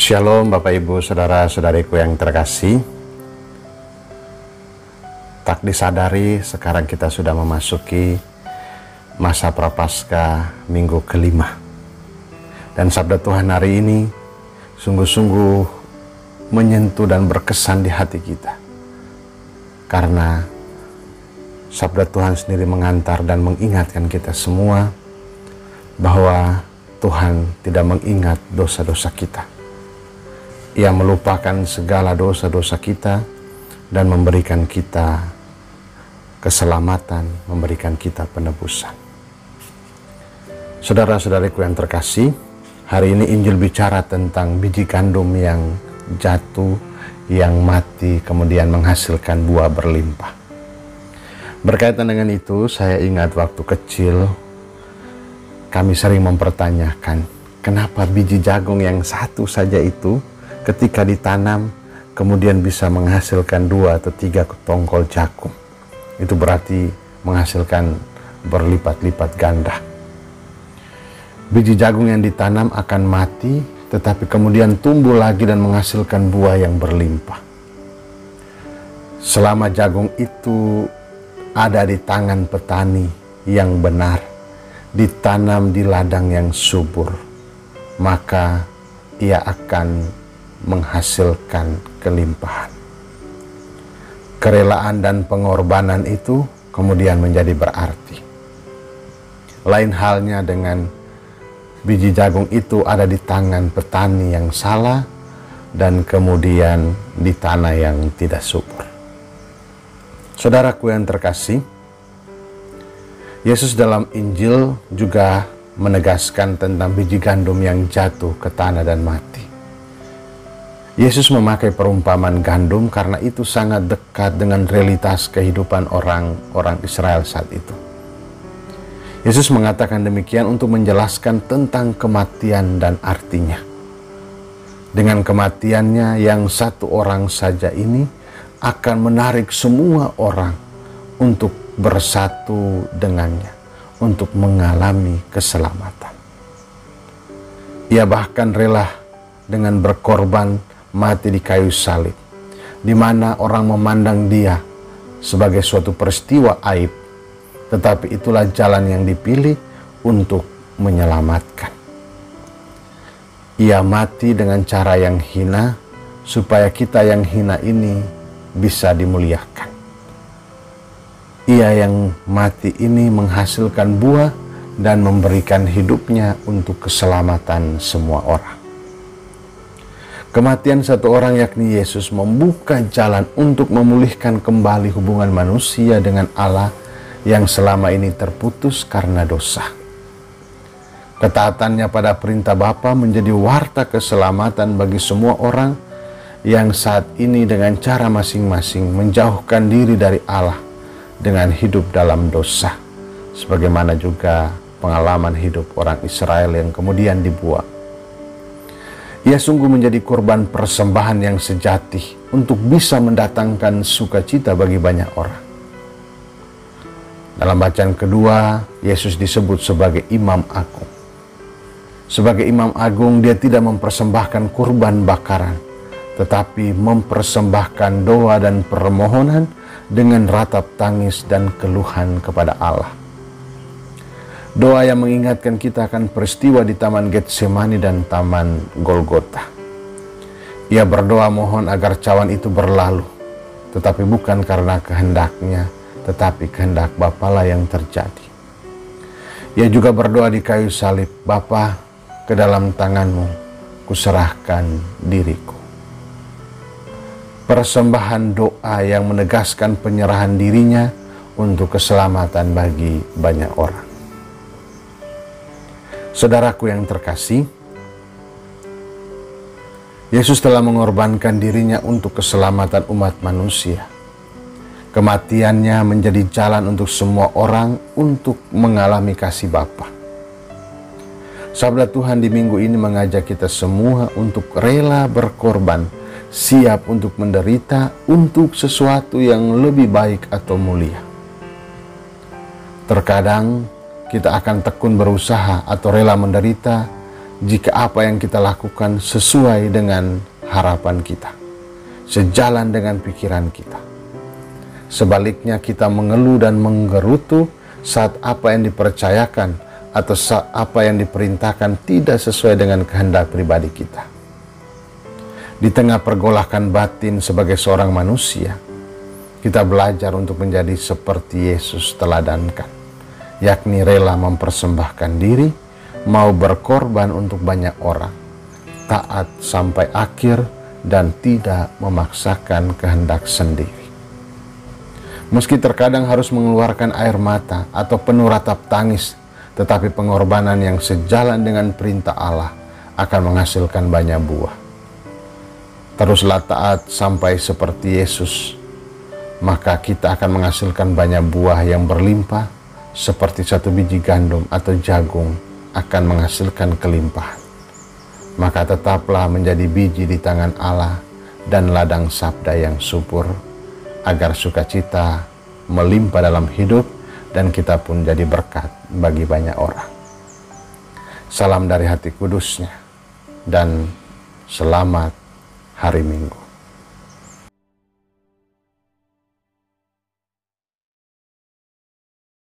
Shalom Bapak Ibu Saudara-saudariku yang terkasih. Tak disadari sekarang kita sudah memasuki masa Prapaskah minggu kelima. Dan sabda Tuhan hari ini sungguh-sungguh menyentuh dan berkesan di hati kita. Karena sabda Tuhan sendiri mengantar dan mengingatkan kita semua bahwa Tuhan tidak mengingat dosa-dosa kita. Ia melupakan segala dosa-dosa kita dan memberikan kita keselamatan, memberikan kita penebusan. Saudara-saudariku yang terkasih, hari ini Injil bicara tentang biji gandum yang jatuh, yang mati, kemudian menghasilkan buah berlimpah. Berkaitan dengan itu, saya ingat waktu kecil, kami sering mempertanyakan, kenapa biji jagung yang satu saja itu ketika ditanam kemudian bisa menghasilkan 2 atau 3 tongkol jagung. Itu berarti menghasilkan berlipat-lipat ganda. Biji jagung yang ditanam akan mati, tetapi kemudian tumbuh lagi dan menghasilkan buah yang berlimpah. Selama jagung itu ada di tangan petani yang benar, ditanam di ladang yang subur, maka ia akan menghasilkan kelimpahan. Kerelaan dan pengorbanan itu kemudian menjadi berarti. Lain halnya dengan biji jagung itu ada di tangan petani yang salah dan kemudian di tanah yang tidak subur. Saudaraku yang terkasih, Yesus dalam Injil juga menegaskan tentang biji gandum yang jatuh ke tanah dan mati. Yesus memakai perumpamaan gandum karena itu sangat dekat dengan realitas kehidupan orang-orang Israel saat itu. Yesus mengatakan demikian untuk menjelaskan tentang kematian dan artinya. Dengan kematiannya yang satu orang saja ini akan menarik semua orang untuk bersatu dengannya, untuk mengalami keselamatan. Ia bahkan rela dengan berkorban mati di kayu salib, di mana orang memandang dia sebagai suatu peristiwa aib, tetapi itulah jalan yang dipilih untuk menyelamatkan. Ia mati dengan cara yang hina, supaya kita yang hina ini bisa dimuliakan. Ia yang mati ini menghasilkan buah dan memberikan hidupnya untuk keselamatan semua orang. Kematian satu orang yakni Yesus membuka jalan untuk memulihkan kembali hubungan manusia dengan Allah yang selama ini terputus karena dosa. Ketaatannya pada perintah Bapa menjadi warta keselamatan bagi semua orang yang saat ini dengan cara masing-masing menjauhkan diri dari Allah dengan hidup dalam dosa, sebagaimana juga pengalaman hidup orang Israel yang kemudian dibuang. Ia sungguh menjadi korban persembahan yang sejati untuk bisa mendatangkan sukacita bagi banyak orang. Dalam bacaan kedua, Yesus disebut sebagai Imam Agung. Sebagai Imam Agung, dia tidak mempersembahkan kurban bakaran, tetapi mempersembahkan doa dan permohonan dengan ratap tangis dan keluhan kepada Allah. Doa yang mengingatkan kita akan peristiwa di Taman Getsemani dan Taman Golgota. Ia berdoa mohon agar cawan itu berlalu, tetapi bukan karena kehendaknya, tetapi kehendak Bapalah yang terjadi. Ia juga berdoa di kayu salib, Bapa, ke dalam tangan-Mu kuserahkan diriku. Persembahan doa yang menegaskan penyerahan dirinya untuk keselamatan bagi banyak orang. Saudaraku yang terkasih, Yesus telah mengorbankan dirinya untuk keselamatan umat manusia. Kematiannya menjadi jalan untuk semua orang untuk mengalami kasih Bapa. Sabda Tuhan di minggu ini mengajak kita semua untuk rela berkorban, siap untuk menderita untuk sesuatu yang lebih baik atau mulia. Terkadang kita akan tekun berusaha atau rela menderita jika apa yang kita lakukan sesuai dengan harapan kita, sejalan dengan pikiran kita. Sebaliknya kita mengeluh dan menggerutu saat apa yang dipercayakan atau saat apa yang diperintahkan tidak sesuai dengan kehendak pribadi kita. Di tengah pergolakan batin sebagai seorang manusia, kita belajar untuk menjadi seperti Yesus teladankan, yakni rela mempersembahkan diri, mau berkorban untuk banyak orang, taat sampai akhir, dan tidak memaksakan kehendak sendiri. Meski terkadang harus mengeluarkan air mata atau penuh ratap tangis, tetapi pengorbanan yang sejalan dengan perintah Allah akan menghasilkan banyak buah. Teruslah taat sampai seperti Yesus, maka kita akan menghasilkan banyak buah yang berlimpah, seperti satu biji gandum atau jagung akan menghasilkan kelimpahan. Maka tetaplah menjadi biji di tangan Allah dan ladang sabda yang subur, agar sukacita melimpah dalam hidup dan kita pun jadi berkat bagi banyak orang. Salam dari hati kudusnya dan selamat hari Minggu.